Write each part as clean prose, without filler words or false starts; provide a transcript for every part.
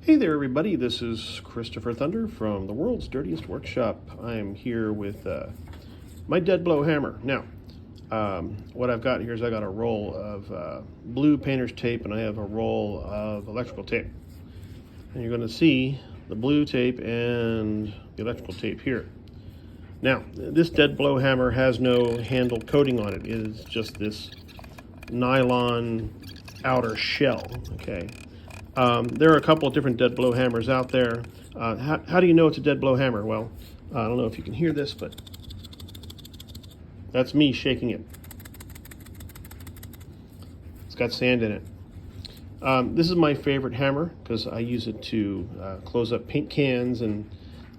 Hey there, everybody. This is Christopher Thunder from the world's dirtiest workshop. I'm here with my dead blow hammer. Now, what I've got here is I got a roll of blue painter's tape and I have a roll of electrical tape. And you're going to see the blue tape and the electrical tape here. Now, this dead blow hammer has no handle coating on it. It is just this nylon outer shell, okay? There are a couple of different dead blow hammers out there. How do you know it's a dead blow hammer? Well, I don't know if you can hear this, but that's me shaking it. It's got sand in it. This is my favorite hammer because I use it to close up paint cans, and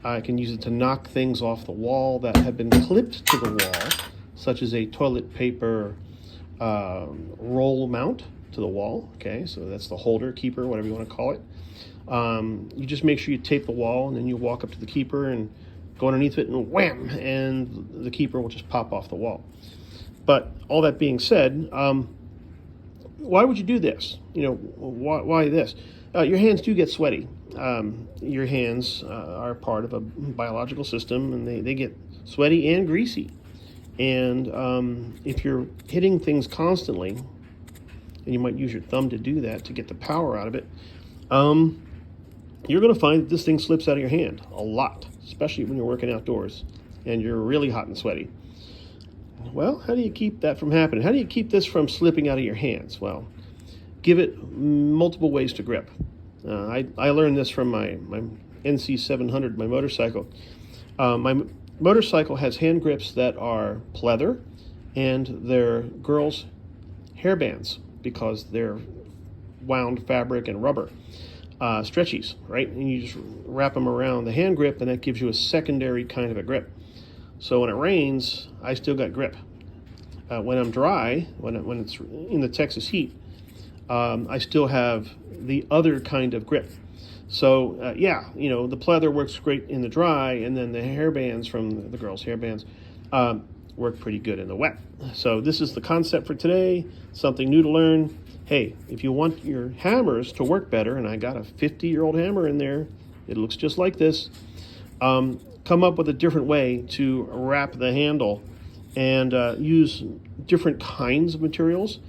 I can use it to knock things off the wall that have been clipped to the wall, such as a toilet paper roll mount to the wall. Okay, so that's the holder, keeper, whatever you want to call it. You just make sure you tape the wall, and then you walk up to the keeper and go underneath it, and wham, and the keeper will just pop off the wall. But all that being said, why would you do this? You know, why this? Your hands do get sweaty. Your hands are part of a biological system, and they get sweaty and greasy. And if you're hitting things constantly, and you might use your thumb to do that to get the power out of it, you're going to find that this thing slips out of your hand a lot, especially when you're working outdoors and you're really hot and sweaty. Well, how do you keep that from happening? How do you keep this from slipping out of your hands? Well, give it multiple ways to grip. I learned this from my NC 700, my motorcycle. My motorcycle has hand grips that are pleather, and they're girls' hairbands, because they're wound fabric and rubber, stretchies, right? And you just wrap them around the hand grip, and that gives you a secondary kind of a grip. So when it rains, I still got grip. When I'm dry, when it's in the Texas heat, I still have the other kind of grip. So yeah, you know, the pleather works great in the dry, and then the hairbands from the girls' hairbands work pretty good in the wet. So this is the concept for today, something new to learn. Hey, if you want your hammers to work better, and I got a 50-year-old hammer in there, it looks just like this, come up with a different way to wrap the handle and use different kinds of materials,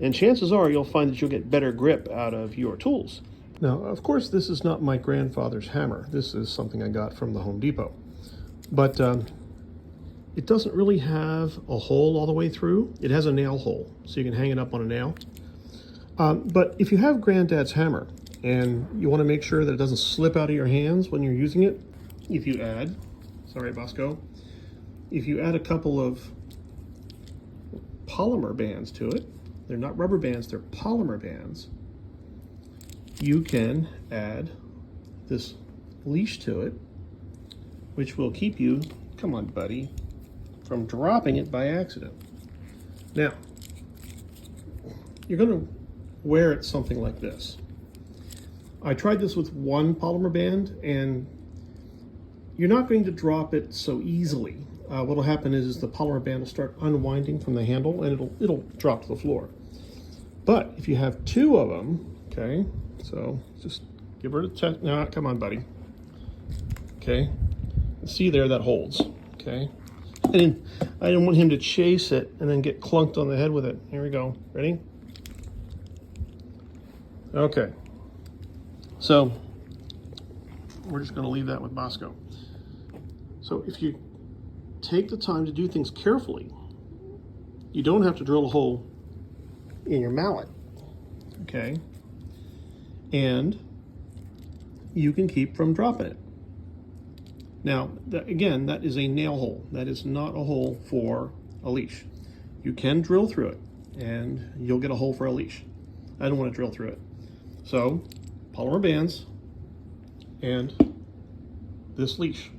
and chances are you'll find that you'll get better grip out of your tools. Now, of course, this is not my grandfather's hammer. This is something I got from the Home Depot. But it doesn't really have a hole all the way through. It has a nail hole, so you can hang it up on a nail. But if you have Granddad's hammer and you want to make sure that it doesn't slip out of your hands when you're using it, if you add, sorry Bosco, if you add a couple of polymer bands to it, they're not rubber bands, they're polymer bands, you can add this leash to it, which will keep you, come on buddy, from dropping it by accident. Now, you're going to wear it something like this. I tried this with one polymer band, and you're not going to drop it so easily. What will happen is the polymer band will start unwinding from the handle, and it'll drop to the floor. But if you have two of them, okay, so just give her a check. No, come on, buddy. Okay, see there, that holds. Okay, I didn't want him to chase it and then get clunked on the head with it. Here we go. Ready? Okay. So we're just going to leave that with Bosco. So if you take the time to do things carefully, you don't have to drill a hole in your mallet. Okay. And you can keep from dropping it. Now, again, that is a nail hole. That is not a hole for a leash. You can drill through it, and you'll get a hole for a leash. I don't want to drill through it. So, polymer bands and this leash.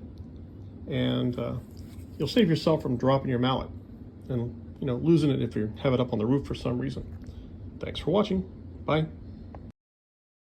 And you'll save yourself from dropping your mallet and, you know, losing it if you have it up on the roof for some reason. Thanks for watching. Bye.